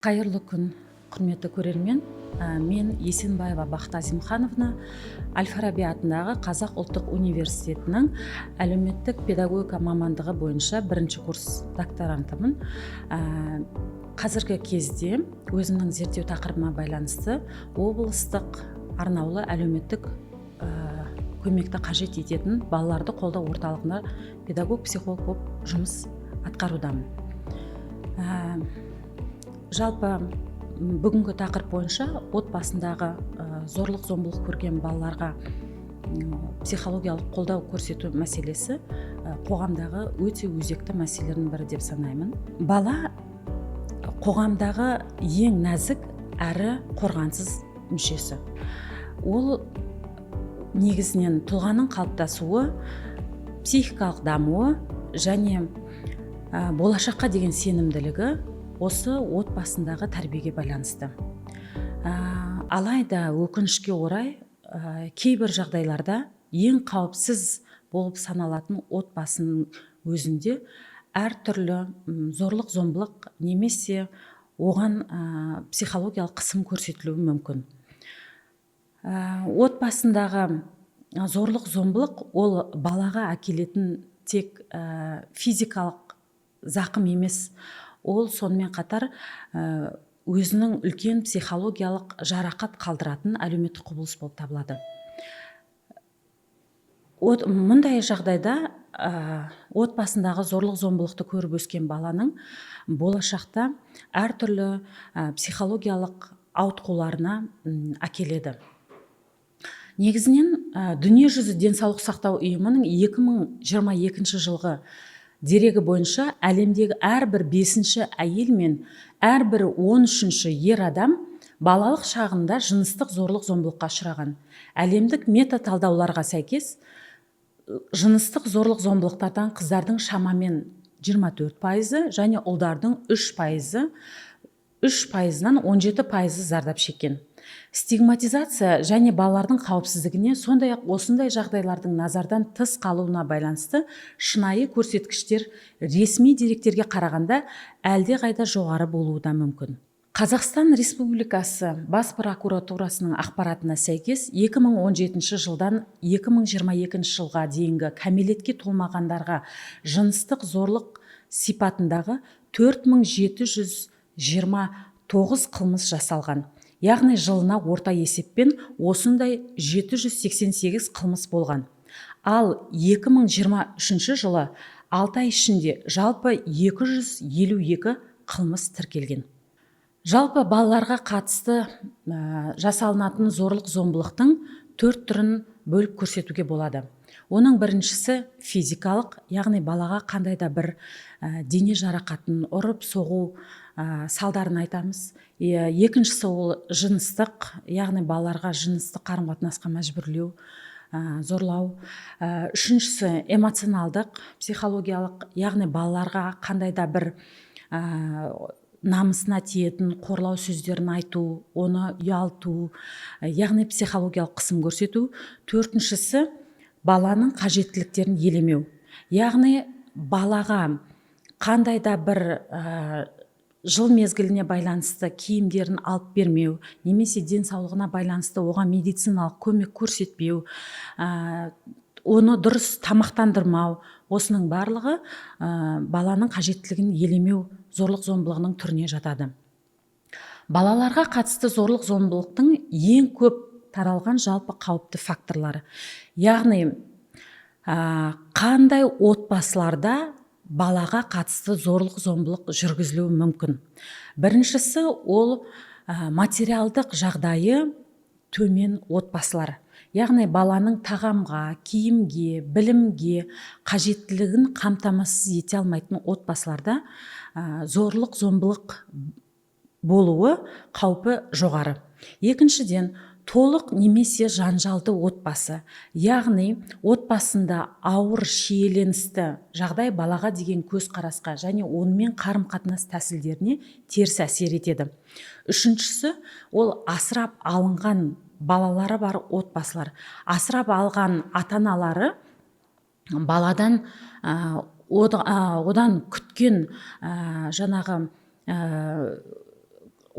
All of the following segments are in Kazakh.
Қайырлы күн, құрметті көрермен. Мен Есенбаева Бақыт Азимхановна, Әл-Фараби атындағы Қазақ ұлттық университетінің әлеуметтік педагогика мамандығы бойынша бірінші курс докторантымын. Қазіргі кезде өзімнің зерттеу тақырыбыма байланысты облыстық арнаулы әлеуметтік көмекті қажет ететін балаларды қолдау орталығында педагог-психолог болып жұмыс атқарудамын. Жалпы бүгінгі тақырып бойынша отбасындағы зорлық-зомбылық көрген балаларға психологиялық қолдау көрсету мәселесі қоғамдағы өте өзекті мәселелердің бірі деп санаймын. Бала қоғамдағы ең нәзік әрі қорғансыз мүшесі. Ол негізінен тұлғаның қалыптасуы, психикалық дамуы және болашаққа деген сенімділігі осы отбасындағы тәрбиеге байланысты. Алайда өкінішке орай кейбір жағдайларда ең қауіпсіз болып саналатын отбасының өзінде әртүрлі зорлық-зомбылық немесе оған психологиялық қысым көрсетілуі мүмкін. Отбасындағы зорлық-зомбылық ол балаға әкелетін тек физикалық зақым емес, ол сонымен қатар өзінің үлкен психологиялық жарақат қалдыратын әлеуметтік құбылыс болып табылады. Мұндай жағдайда отбасындағы зорлық-зомбылықты көріп өскен баланың болашақта әртүрлі психологиялық ауытқуларына әкеледі. Негізінен Дүниежүзі денсаулық сақтау ұйымының 2022 жылғы дерегі бойынша әлемдегі әрбір 5-ші әйел мен әрбір 13-ші ер адам балалық шағында жыныстық зорлық-зомбылыққа ұшыраған. Әлемдік мета-талдауларға сәйкес жыныстық зорлық-зомбылықтардан қыздардың шамамен 24% және ұлдардың 3%-нан 17% зардап шеккен. Стигматизация және балалардың қауіпсіздігіне, сондай-ақ осындай жағдайлардың назардан тыс қалуына байланысты шынайы көрсеткіштер ресми деректерге қарағанда әлдеқайда жоғары болуы да мүмкін. Қазақстан Республикасы Бас прокуратурасының ақпаратына сәйкес 2017 жылдан 2022 жылға дейінгі кәмелетке толмағандарға жыныстық зорлық сипатындағы 4729 қылмыс жасалған. Яғни жылына орта есеппен осындай 788 қылмыс болған. Ал 2023 жылы 6 ай ішінде жалпы 252 қылмыс тіркелген. Жалпы балаларға қатысты жасалынатын зорлық-зомбылықтың 4 түрін бөліп көрсетуге болады. Оның біріншісі физикалық, яғни балаға қандай да бір дене жарақатын ұрып соғу салдарын айтамыз. Екіншісі ол жыныстық, яғни балаларға жыныстық қарым-қатынасқа мәжбүрлеу, зорлау. Үшіншісі эмоционалдық, психологиялық, яғни балаларға қандай да бір намысына тиетін қорлау сөздерін айту, оны ұялту, яғни психологиялық қысым көрсету. Төртіншісі баланың қажеттіліктерін елемеу. Яғни балаға қандай да бір жыл мезгіліне байланысты киімдерін алып бермеу, немесе денсаулығына байланысты оған медициналық көмек көрсетпеу, оны дұрыс тамақтандырмау, осының барлығы баланың қажеттілігін елемеу зорлық-зомбылығының түріне жатады. Балаларға қатысты зорлық-зомбылықтың ең көп таралған жалпы қауіпті факторлары. Яғни қандай отбасыларда балаға қатысты зорлық-зомбылық жүргізілуі мүмкін. Біріншісі ол материалдық жағдайы төмен отбасылар. Яғни баланың тағамға, киімге, білімге қажеттілігін қамтамасыз ете алмайтын отбасыларда зорлық-зомбылық болуы қаупі жоғары. Екіншіден, толық немесе жанжалды отбасы, яғни отбасында ауыр шиеленісті жағдай балаға деген көзқарасқа және онымен қарым-қатынас тәсілдеріне теріс әсер етеді. Үшіншісі, ол асырап алынған балалары бар отбасылар. Асырап алған ата-аналары баладан одан күткен жаңағы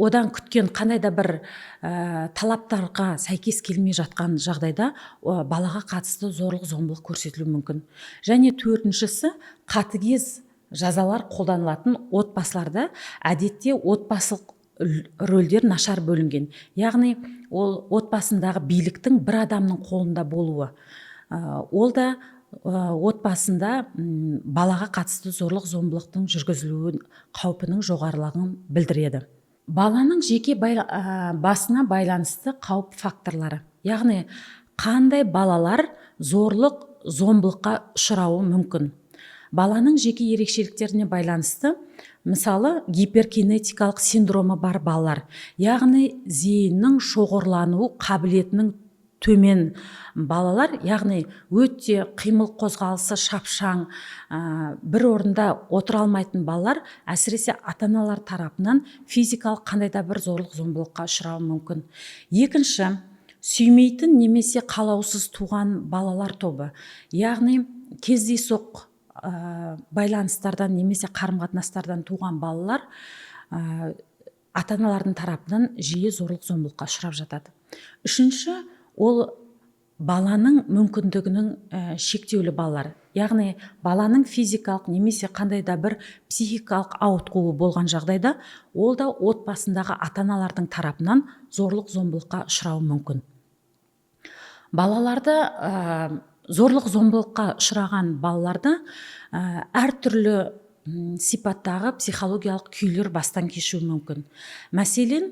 одан күткен қандай да бір талаптарға сәйкес келмей жатқан жағдайда балаға қатысты зорлық зомбылық көрсетілуі мүмкін. Және төртіншісі, қатыгез жазалар қолданылатын отбасыларда әдетте отбасылық рөлдер нашар бөлінген. Яғни ол отбасындағы биліктің бір адамның қолында болуы. Ол да отбасында балаға қатысты зорлық зомбылықтың жүргізілуі қаупінің жоғарылығын білдіреді. Баланың жеке басына байланысты қауіп факторлары. Яғни қандай балалар зорлық зомбылыққа ұшырауы мүмкін. Баланың жеке ерекшеліктеріне байланысты, мысалы, гиперкинетикалық синдромы бар балалар, яғни зейіннің шоғырлануы қабілетінің төмен балалар, яғни өте қимыл қозғалысы шапшаң, бір орында отыра алмайтын балалар, әсіресе ата-аналар тарапынан физикалық қандай да бір зорлық зомбылыққа ұшырауы мүмкін. Екінші, сүймейтін немесе қалаусыз туған балалар тобы, яғни кездейсоқ байланыстардан немесе қарым-қатынастардан туған балалар ата-аналардың тарапынан жиі зорлық зомбылыққа ұшырап жатады. Үшінші, ол баланың мүмкіндігінің шектеулі балалар. Яғни баланың физикалық немесе қандай да бір психикалық ауытқуы болған жағдайда, ол да отбасындағы ата-аналардың тарапынан зорлық зомбылыққа ұшырауы мүмкін. Балаларды зорлық зомбылыққа ұшыраған балаларды әртүрлі сипаттағы психологиялық күйлер бастан кешуі мүмкін. Мәселен,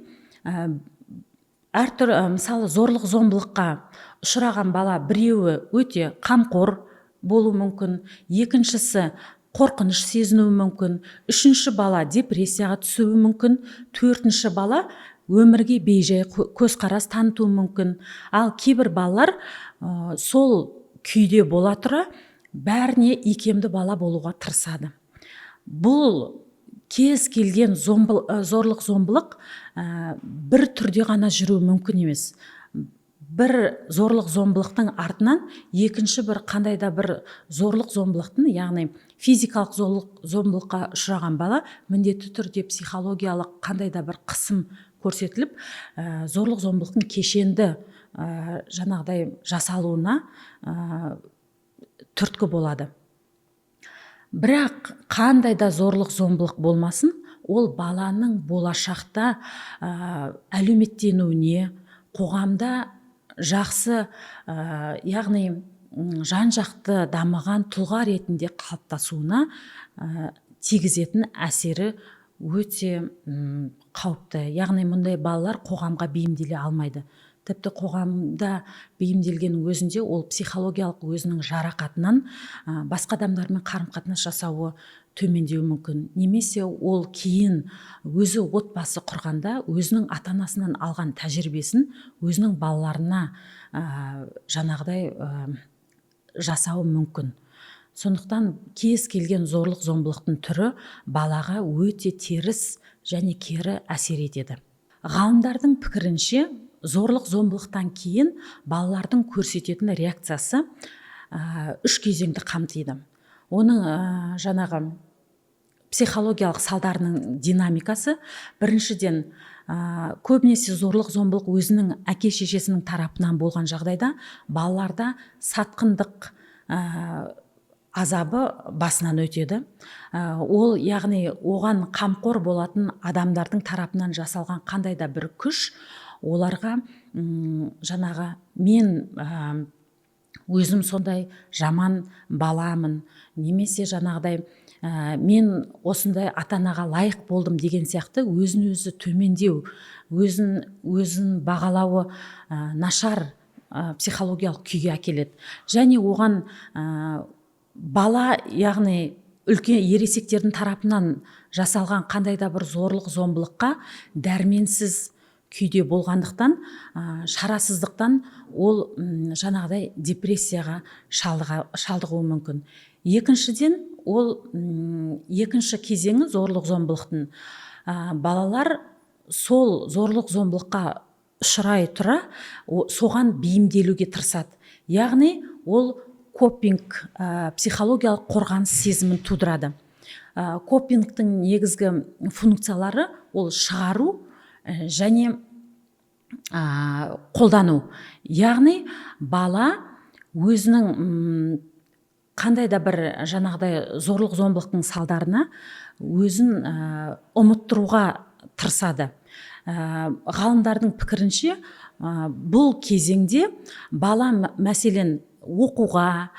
мысалы, зорлық зомбылыққа ұшыраған бала біреуі өте қамқор болуы мүмкін, екіншісі қорқыныш сезінуі мүмкін, үшінші бала депрессияға түсуі мүмкін, төртінші бала өмірге бейжай көзқарас танытуы мүмкін. Ал кейбір балалар сол күйде бола тұра бәріне икемді бала болуға тырысады. Бұл кез келген зорлық зомбылық бір түрде ғана жүруі мүмкін емес. Бір зорлық зомбылықтың артынан екінші бір қандай да бір зорлық зомбылықтың, яғни физикалық зорлық зомбылыққа ұшыраған бала міндетті түрде психологиялық қандай да бір қысым көрсетіліп, зорлық зомбылықтың кешенді жаңағыдай жасалуына түрткі болады. Бірақ қандай да зорлық зомбылық болмасын, ол баланың болашақта әлеуметтенуіне, қоғамда жақсы, яғни жан-жақты дамыған тұлға ретінде қалыптасуына тигізетін әсері өте қауіпті. Яғни мұндай балалар қоғамға бейімделе алмайды. Тіпті қоғамда бейімделген өзінде ол психологиялық өзінің жарақатынан басқа адамдармен қарым-қатынас жасауы төмендеуі мүмкін. Немесе ол кейін өзі отбасы құрғанда өзінің ата-анасынан алған тәжірибесін өзінің балаларына жаңағыдай жасауы мүмкін. Сондықтан кез келген зорлық зомбылықтың түрі балаға өте теріс және кері әсер етеді. Ғалымдардың пікірінше, зорлық зомбылықтан кейін балалардың көрсететін реакциясы үш кезеңді қамтиды. Оның жаңағы психологиялық салдарының динамикасы, біріншіден көбінесе зорлық зомбылық өзінің әке-шешесінің тарапынан болған жағдайда балаларда сатқындық азабы басынан өтеді. Ол, яғни оған қамқор болатын адамдардың тарапынан жасалған қандай да бір күш оларға жаңағы мен өзім сондай жаман баламын, немесе жаңағыдай мен осындай ата-анаға лайық болдым деген сияқты өзін өзі төмендеу, өзін бағалауы нашар психологиялық күйге әкеледі. Және оған бала, яғни үлкен ересектердің тарапынан жасалған қандай да бір зорлық зомбылыққа дәрменсіз күйде болғандықтан, шарасыздықтан ол жаңағыдай депрессияға шалдығуы мүмкін. Екіншіден, ол екінші кезеңі зорлық зомбылықтың. Балалар сол зорлық зомбылыққа ұшырай тұра соған бейімделуге тырысады. Яғни ол копинг, психологиялық қорғаныс сезімін тудырады. Копингтің негізгі функциялары ол шығару және қолдану. Яғни бала өзінің қандай да бір жаңағыдай зорлық зомбылықтың салдарына өзін ұмыттыруға тырысады. Ғалымдардың пікірінше бұл кезеңде бала мәселен оқуға,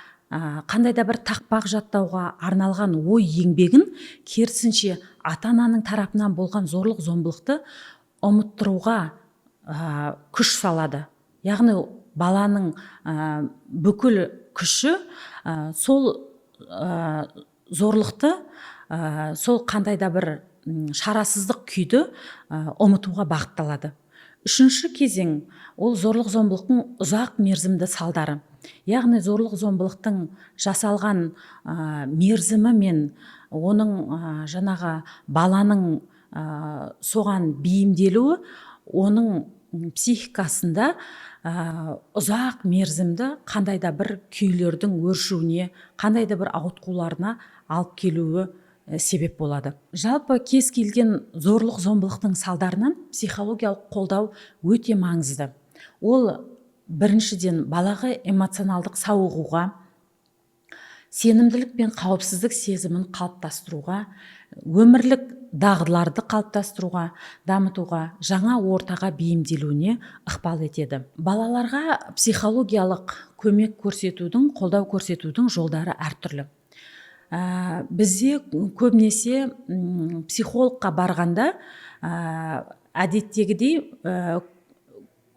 қандай да бір тақпақ жаттауға арналған ой еңбегін керісінше ата-ананың тарапынан болған зорлық зомбылықты ұмыттыруға күш салады. Яғни баланың бүкіл күші сол зорлықты, сол қандай да бір шарасыздық күйді ұмытуға бағытталады. Үшінші кезең ол зорлық зомбылықтың ұзақ мерзімді салдары. Яғни зорлық зомбылықтың жасалған мерзімі мен оның жаңағы баланың соған бейімделуі оның психикасында ұзақ мерзімді қандай да бір күйлердің өршуіне, қандай да бір ауытқуларына алып келуі себеп болады. Жалпы кез келген зорлық зомбылықтың салдарынан психологиялық қолдау өте маңызды. Ол біріншіден балаға эмоционалдық сауығуға, сенімділік пен қауіпсіздік сезімін қалыптастыруға, өмірлік дағдыларды қалыптастыруға, дамытуға, жаңа ортаға бейімделуіне ықпал етеді. Балаларға психологиялық көмек көрсетудің, қолдау көрсетудің жолдары әртүрлі. Бізде көбінесе психологқа барғанда әдеттегідей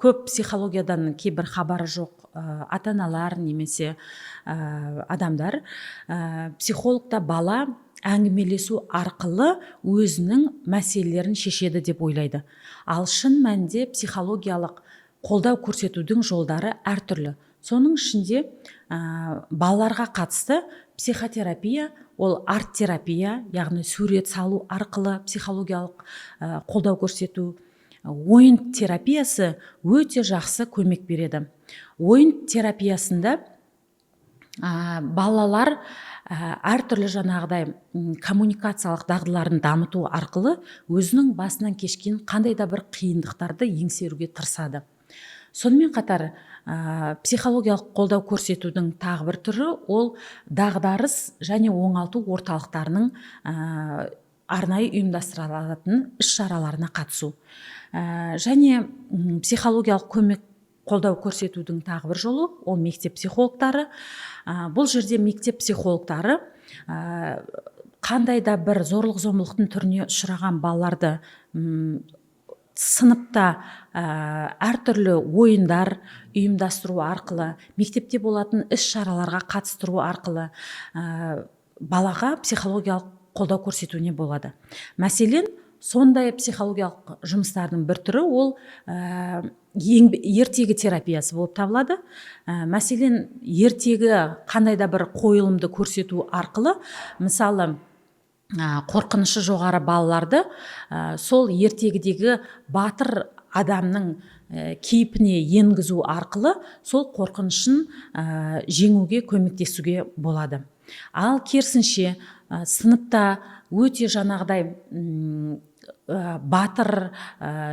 көп психологиядан кейбір хабары жоқ ата-аналар немесе адамдар психологта бала әңгімелесу арқылы өзінің мәселелерін шешеді деп ойлайды. Ал шын мәнінде психологиялық қолдау көрсетудің жолдары әртүрлі. Соның ішінде балаларға қатысты психотерапия, ол арт-терапия, яғни сурет салу арқылы психологиялық қолдау көрсету. Ойын терапиясы өте жақсы көмек береді. Ойын терапиясында балалар әртүрлі жаңағыдай коммуникациялық дағдыларын дамыту арқылы өзінің басынан кешкен қандай да бір қиындықтарды еңсеруге тырысады. Сонымен қатар психологиялық қолдау көрсетудің тағы бір түрі ол дағдарыс және оңалту орталықтарының арнайы ұйымдастырылатын іс-шараларына қатысу. Және психологиялық көмек қолдау көрсетудің тағы бір жолы ол мектеп психологтары. Бұл жерде мектеп психологтары қандай да бір зорлық зомбылықтың түріне ұшыраған балаларды сыныпта әртүрлі ойындар ұйымдастыру арқылы, мектепте болатын іс-шараларға қатыстыру арқылы балаға психологиялық қолдау көрсетуіне болады. Мәселен, сондай психологиялық жұмыстардың бір түрі ол ертегі терапиясы болып табылады. Мәселен, ертегі қандай да бір қойылымды көрсету арқылы, мысалы, қорқынышы жоғары балаларды сол ертегідегі батыр адамның кейпіне енгізу арқылы сол қорқынышын жеңуге көмектесуге болады. Ал керісінше сыныпта өте жаңағыдай батыр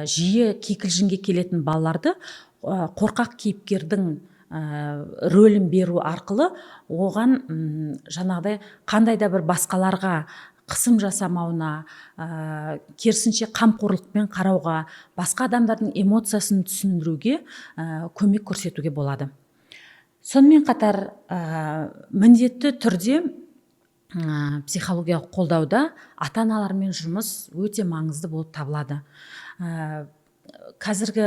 жиі кикілжіңге келетін балаларды қорқақ кейіпкердің рөлін беру арқылы оған жаңағыдай қандай да бір басқаларға қысым жасамауына, керісінше қамқорлықпен қарауға, басқа адамдардың эмоциясын түсіндіруге көмек көрсетуге болады. Сонымен қатар міндетті түрде психологиялық қолдауда ата-аналармен жұмыс өте маңызды болып табылады. Қазіргі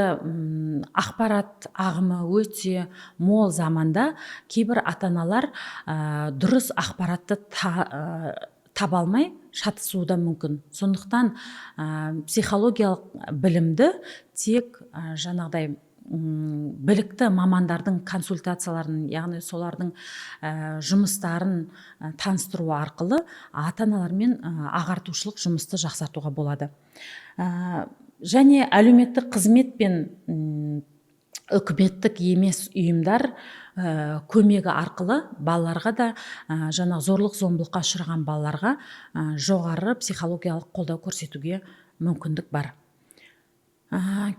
ақпарат ағымы өте мол заманда кейбір ата-аналар дұрыс ақпаратты таба алмай шатысуы да мүмкін. Сондықтан психологиялық білімді тек жаңағыдай білікті мамандардың консультацияларын, яғни солардың жұмыстарын таныстыру арқылы ата-аналармен ағартушылық жұмысты жақсартуға болады. Және әлеуметтік қызмет пен үкіметтік емес ұйымдар көмегі арқылы балаларға да жаңа зорлық зомбылыққа ұшыраған балаларға жоғары психологиялық қолдау көрсетуге мүмкіндік бар.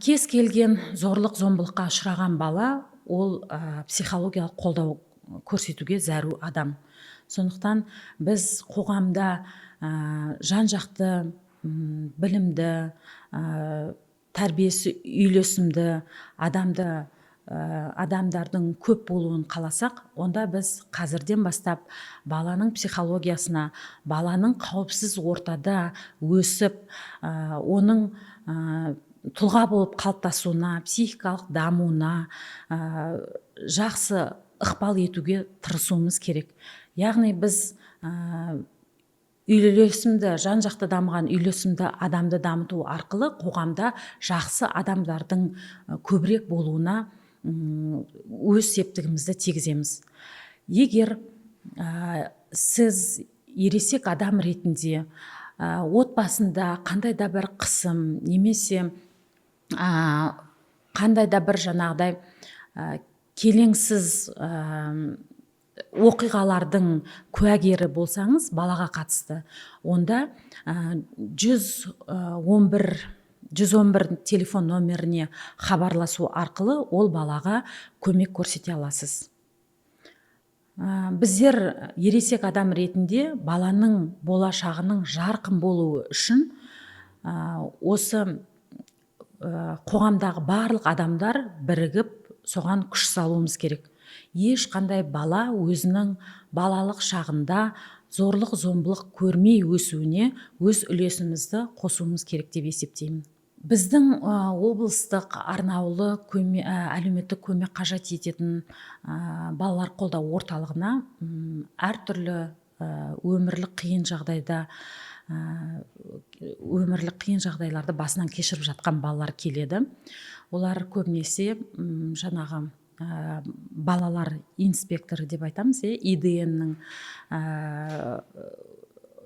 Кез келген зорлық зомбылыққа ұшыраған бала ол психологиялық қолдау көрсетуге зәру адам. Сондықтан біз қоғамда жан жақты, білімді, тәрбиесі үйлесімді адамдардың көп болуын қаласақ, онда біз қазірден бастап баланың психологиясына, баланың қауіпсіз ортада өсіп, оның тұлға болып қалыптасуына, психикалық дамуына жақсы ықпал етуге тырысуымыз керек. Яғни біз үйлесімді, жан жақты дамыған үйлесімді адамды дамыту арқылы қоғамда жақсы адамдардың көбірек болуына өз септігімізді тигіземіз. Егер сіз ересек адам ретінде отбасында қандай да бір қысым немесе қандай да бір жаңағыдай келеңсіз оқиғалардың куәгері болсаңыз балаға қатысты, онда 111 телефон номеріне хабарласу арқылы ол балаға көмек көрсете аласыз. Біздер ересек адам ретінде баланың болашағының жарқын болуы үшін осы қоғамдағы барлық адамдар бірігіп соған күш салуымыз керек. Ешқандай бала өзінің балалық шағында зорлық зомбылық көрмей өсуіне өз үлесімізді қосуымыз керек деп есептеймін. Біздің облыстық арнаулы әлеуметтік көмек қажет ететін балалар қолдау орталығына әртүрлі өмірлік қиын жағдайларды басынан кешіріп жатқан балалар келеді. Олар көбінесе жаңағы балалар инспекторы деп айтамыз, ИДН-нің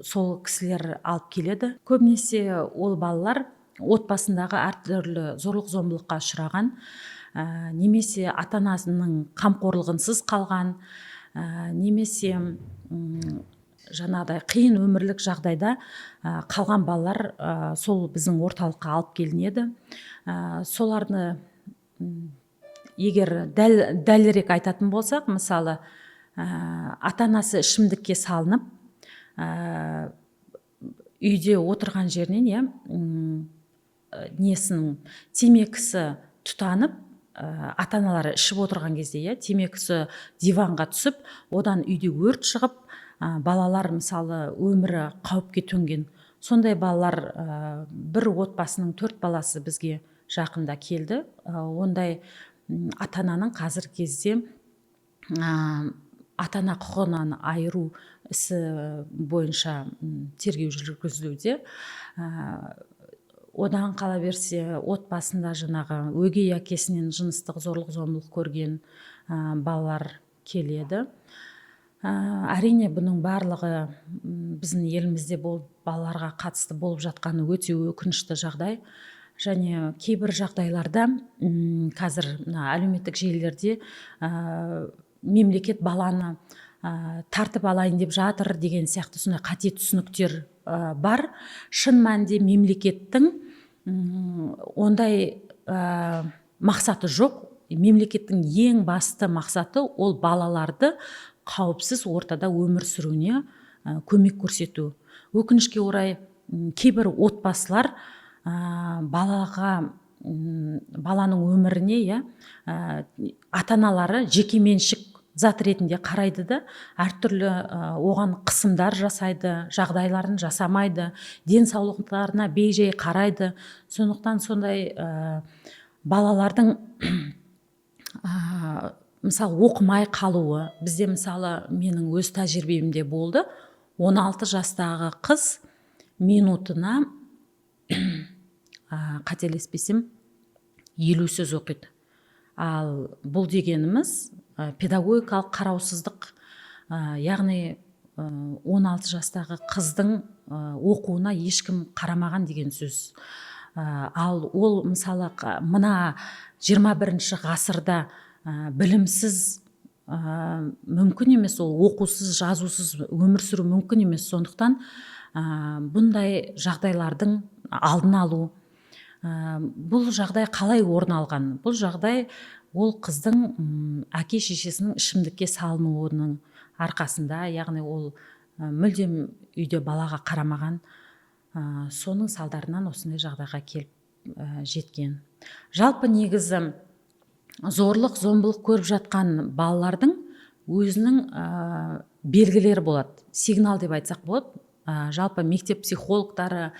сол кісілер алып келеді. Көбінесе ол балалар отбасындағы әртүрлі зорлық зомбылыққа ұшыраған, немесе ата-анасының қамқорлығынсыз қалған, немесе жаңағыдай қиын өмірлік жағдайда қалған балалар сол біздің орталыққа алып келінеді. Соларды егер дәлірек айтатын болсақ, мысалы, ата-анасы ішімдікке салынып, үйде отырған жерінен темекісі тұтанып, ата-аналары ішіп отырған кезде темекісі диванға түсіп, одан үйде өрт шығып, балалар мысалы өмірі қауіпке төнген. Сондай балалар бір отбасының 4 баласы бізге жақында келді. Ондай ата-ананың қазір кезде ата-ана құқығынан айыру ісі бойынша тергеу жүргізілуде. Одан қала берсе, отбасында жаңағы өгей әкесінен жыныстық зорлық зомбылық көрген балалар келеді. Әрине бұның барлығы біздің елімізде балаларға қатысты болып жатқаны өте өкінішті жағдай. Және кейбір жағдайларда қазір әлеуметтік желілерде мемлекет баланы тартып алайын деп жатыр деген сияқты сондай қате түсініктер бар. Шын мәнінде мемлекеттің ондай мақсаты жоқ. Мемлекеттің ең басты мақсаты ол балаларды қауіпсіз ортада өмір сүруіне көмек көрсету. Өкінішке орай кейбір отбасылар баланың өміріне ата-аналары жекеменшік зат ретінде қарайды да, әртүрлі оған қысымдар жасайды, жағдайларын жасамайды, денсаулықтарына бей-жай қарайды. Сондықтан сондай балалардың мысалы оқымай қалуы, бізде мысалы менің өз тәжірибемде болды. 16 жастағы қыз минутына қателеспесем 50 сөз оқиды. Ал бұл дегеніміз педагогикалық қараусыздық, яғни 16 жастағы қыздың оқуына ешкім қарамаған деген сөз. Ал ол мысалы мына 21 ғасырда білімсіз мүмкін емес, ол оқусыз, жазусыз өмір сүру мүмкін емес. Сондықтан бұндай жағдайлардың алдын алу, бұл жағдай қалай орын алған? Бұл жағдай ол қыздың әке шешесінің ішімдікке салынуының арқасында, яғни ол мүлдем үйде балаға қарамаған, соның салдарынан осындай жағдайға келіп жеткен. Жалпы негізі зорлық зомбылық көріп жатқан балалардың өзінің белгілері болады, сигнал деп айтсақ болады. Жалпы мектеп психологтары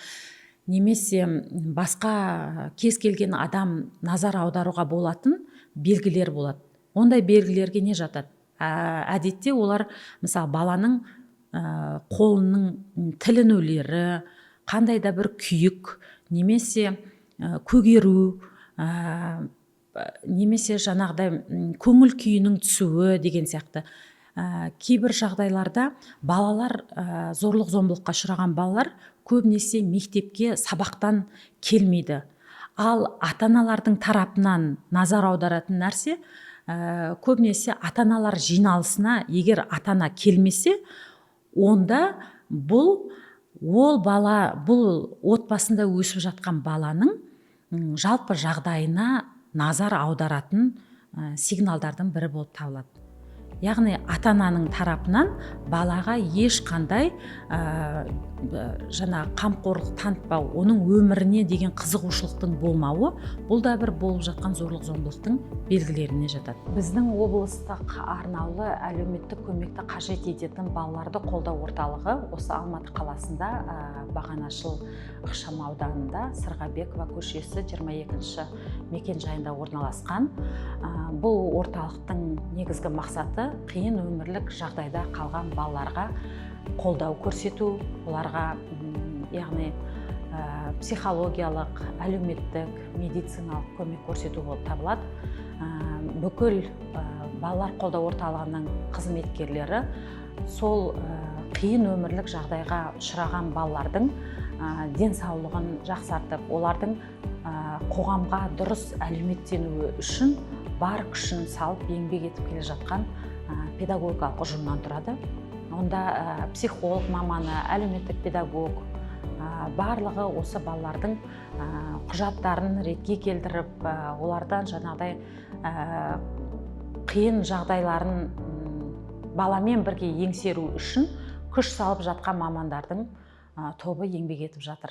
немесе басқа кез келген адам назар аударуға болатын белгілер болады. Ондай белгілерге не жатады? Әдетте олар мысалы баланың қолының тілінулері, қандай да бір күйік, немесе көгеру, немесе жаңағыдай көңіл күйінің түсуі деген сияқты. Кейбір жағдайларда балалар, зорлық зомбылыққа ұшыраған балалар көбінесе мектепке сабақтан келмейді. Ал ата-аналардың тарапынан назар аударатын нәрсе, көбінесе ата-аналар жиналысына егер ата-ана келмесе, онда бұл отбасында өсіп жатқан баланың жалпы жағдайына назар аударатын сигналдардың бірі болып табылады. Яғни ата-ананың тарапынан балаға ешқандай қамқорлық танытпау, оның өміріне деген қызығушылықтың болмауы, бұл да бір болып жатқан зорлық зомбылықтың белгілеріне жатады. Біздің облыстық арнаулы әлеуметтік көмекті қажет ететін балаларды қолдау орталығы осы Алматы қаласында, Бағанашыл ықшам ауданында, Сырғабекова көшесі 22-ші мекен жайында орналасқан. Бұл орталықтың негізгі мақсаты қиын өмірлік жағдайда қалған балаларға қолдау көрсету, оларға яғни психологиялық, әлеуметтік, медициналық көмек көрсету болып табылады. Бүкіл балалар қолдау орталығының қызметкерлері сол қиын өмірлік жағдайға ұшыраған балалардың денсаулығын жақсартып, олардың қоғамға дұрыс әлеуметтенуі үшін бар күшін салып еңбек етіп келе жатқан педагогикалық ұжымнан тұрады. Онда психолог маманы, әлеуметтік педагог, барлығы осы балалардың құжаттарын ретке келтіріп, олардан жаңағыдай қиын жағдайларын баламен бірге еңсеру үшін күш салып жатқан мамандардың тобы еңбек етіп жатыр.